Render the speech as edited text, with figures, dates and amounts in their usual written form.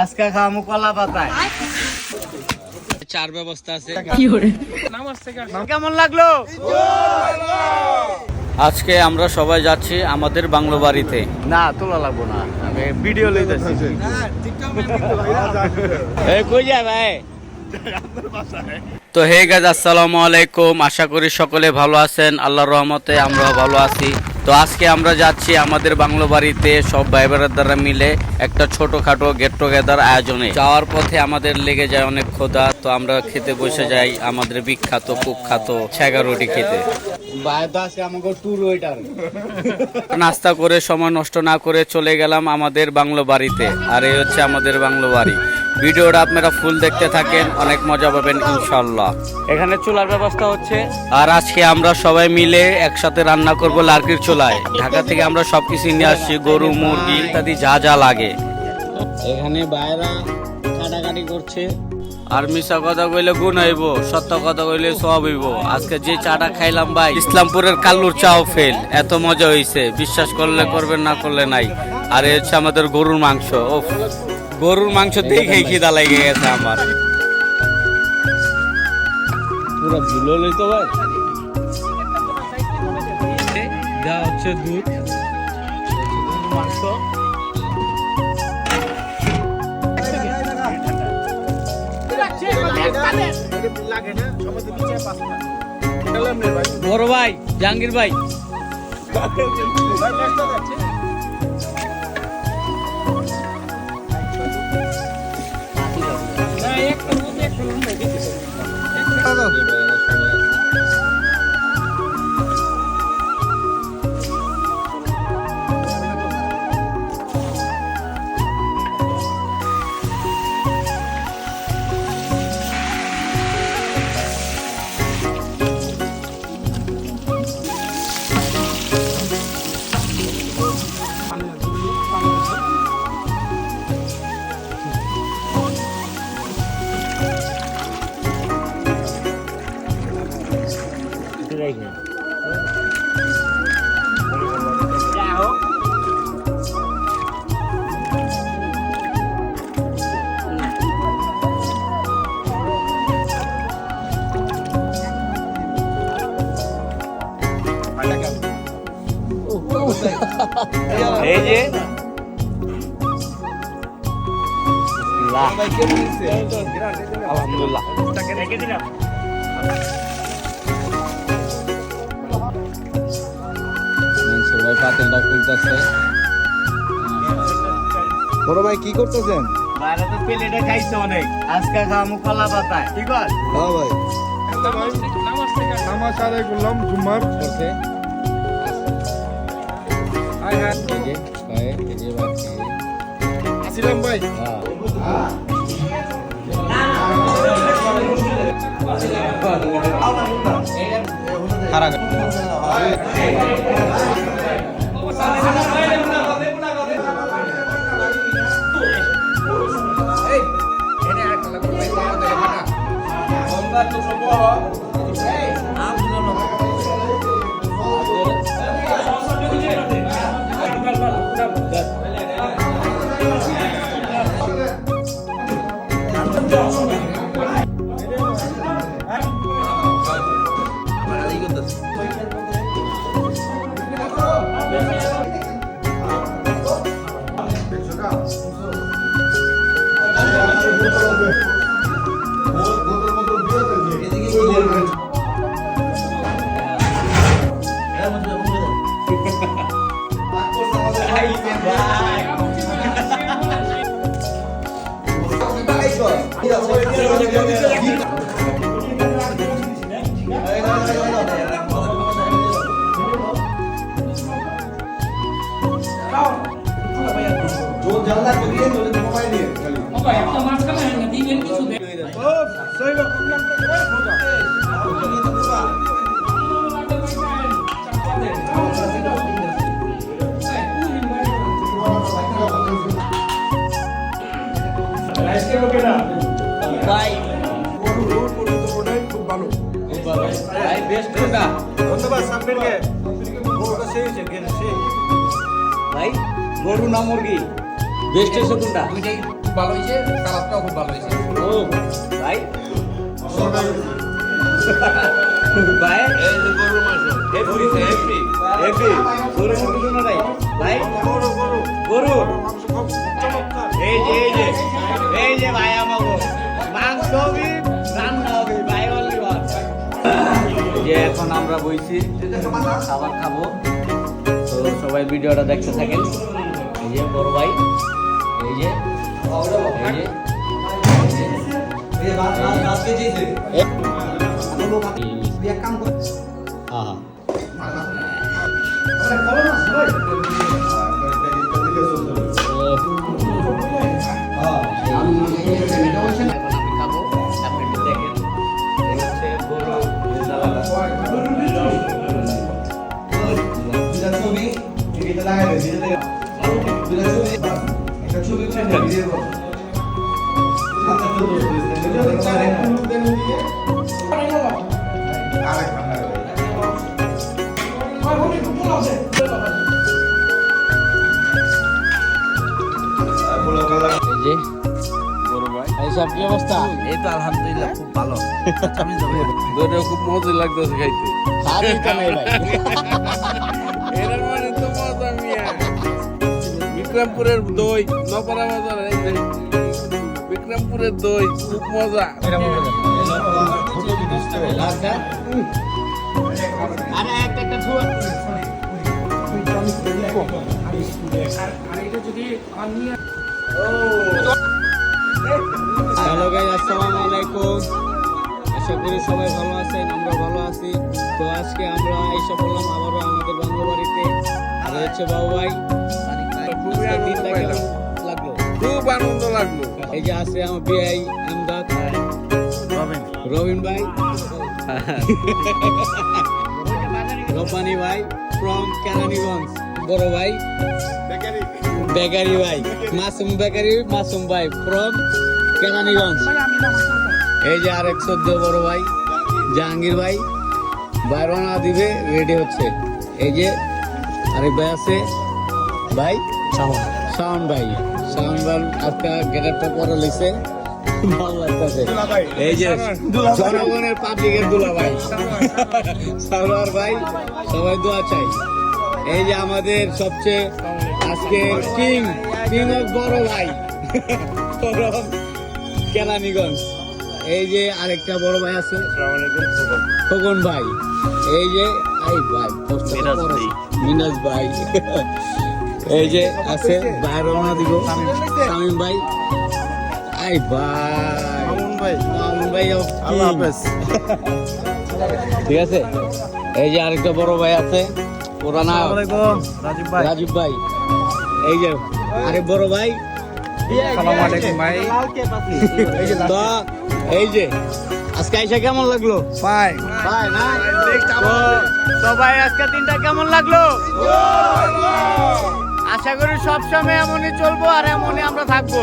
আজকে খামু কলা পাতায়। চার ব্যবস্থা আছে। কেমন লাগলো? আজকে আমরা সবাই যাচ্ছি আমাদের বাংলো বাড়িতে। না তোলা লাগবো না, আমি ভিডিও লইতেছি। কই যায় ভাই? তো হে গাইস, আসসালামু আলাইকুম। আশা করি সকলে ভালো আছেন, আল্লাহর রহমতে আমরাও ভালো আছি। তো আজকে আমরা যাচ্ছি আমাদের বাংলো বাড়িতে সব ভাই বোনেরা মিলে একটা ছোটখাটো গেট টুগেদার আয়োজনে। যাওয়ার পথে আমাদের লেগে যায় অনেক ক্ষুধা, তো আমরা খেতে বসে যাই আমাদের বিখ্যাত কুখ্যাত ছেগা রুটি খেতে। নাস্তা করে সময় নষ্ট না করে চলে গেলাম আমাদের বাংলো বাড়িতে। আর এই হচ্ছে আমাদের বাংলো বাড়ি। ভিডিওটা আপনারা ফুল দেখতে থাকেন, অনেক মজা পাবেন ইনশাল্লাহ। এখানে চুলার ব্যবস্থা হচ্ছে, আর আজকে আমরা সবাই মিলে একসাথে রান্না করব লার্কির চুলায়। ঢাকা থেকে আমরা সবকিছু নিয়ে আসছি, গরু মুরগি ইত্যাদি যা যা লাগে। এখানে বাইরা কাটাকাটি করছে। আর মিশা কথা কইলে গুণ হইব, সত্য কথা কইলে সব হইব। আজকে যে চাটা খাইলাম ভাই, ইসলামপুরের কাল্লুর চাও ফেল, এত মজা হইছে, বিশ্বাস করলে করবেন, না করলে নাই। আর এই হচ্ছে আমাদের গরুর মাংস। ওফ, গরুর মাংস দেখেই খিদা লেগে গেছে আমার। পুরো ভুলো লইতো ভাই। যা হচ্ছে দুধ, মাংস। বড় ভাই জাহাঙ্গীর ভাই, এই যে আলহামদুলিল্লাহ। সবাই পাতেলটা খুলতেছে। বড় ভাই কি করতেছেন? বাইরে তো প্লেটে খাইছে অনেক, আজকে খামু কলা পাতায়। ঠিক আছে? হ্যাঁ ভাই, নামাজ আদায় করলাম জুম্মার। করছে আসিলাম ভাই। ভাই খুব ভালো। ভাই বেস্ট কোনটা? ধন্যবাদ সাব্বিরকে। ভাই গরু না মুরগি বেস্ট হচ্ছে কোনটা? ভালো হয়েছে, কালারটাও খুব ভালো হয়েছে। ও ভাই ভাই এই যে গরুর মাংস হেভি হেভি হেভি গরু মুরগি না ভাই ভাই গরু গরু গরু মাংস খুব চমৎকার। এই যে ভাই আমাকে মাংস হবে রান্না হবে ভাই অনলি ওয়ান। যে এখন আমরা বইছি খাবার খাবো, তো সবাই ভিডিওটা দেখতে থাকেন। এই যে বড় ভাই, এই যে এখন আমি খাবো, আপনি একটু দেখেন। এই হচ্ছে গরু এই যে গরু ভাই এইসব কি অবস্থা? এই তো আলহামদুলিল্লাহ খুব ভালো। আমি দইটা খুব মজা লাগতেছে খাইতে। খাবি তো নাই ভাই। এর মানে তো মজা মিয়া। বিক্রমপুরের দই নপাড়া বাজার, এই যে বিক্রমপুরের দই খুব মজা। আরে একটা ছুয়া হ্যালো গাইস, আসসালামু আলাইকুম। আশা করি সবাই ভালো আছেন, আমরা ভালো আছি। তো আজকে আমরা এসে পড়লাম আবারও আমাদের বাংলা বাড়িতে। আর হচ্ছে বাবু ভাই, খুবই আনন্দ দিনটা পাইলাম, কেমন লাগলো? খুব আনন্দ লাগলো। এই যে আছে আমার বিআই আমদাদ রবিন ভাই, রব্বানি ভাই ফ্রম কেরানীগঞ্জ, বড় ভাই বেকারি ভাই, মাসুম বেকারি মাসুম ভাই ফ্রম কেরানীগঞ্জ। এই যে আরেক সদ্য বড় ভাই জাহাঙ্গীর ভাই, বাইরনা দিবে রেডি হচ্ছে। এই যে আরেক ভাই আছে ভাই শাওন ভাই, শাওন ভাই আজকে গেটআপটা পরে লিখছে, ভালো লাগতেছে। এই যে জনগণের পাবলিকের দুলা ভাই সারোয়ার ভাই, সবাই দোয়া চাই। এই যে আমাদের সবচেয়ে আজকে কিং অফ বড় ভাই কেরানীগঞ্জ। এই যে আরেকটা বড় ভাই আছে খোকন ভাই, এই যে আই ভাই মিনাজ ভাই, এই যে আছে ভাই রওনা দিব শামীম ভাই, আই ভাই মামুন ভাই আল্লাহ হাফেজ। ঠিক আছে, এই যে আরেকটা বড় ভাই আছে পুরানা রাজীব ভাই, এই যে আরেক বড় ভাই আসসালামু আলাইকুম ভাই। তো এই যে আজকে আইসা কেমন লাগলো? ভাই ভাই না সবাই আজকে দিনটা কেমন লাগলো? আশা করি সব সময় এমনই চলবো আর এমনই আমরা থাকবো।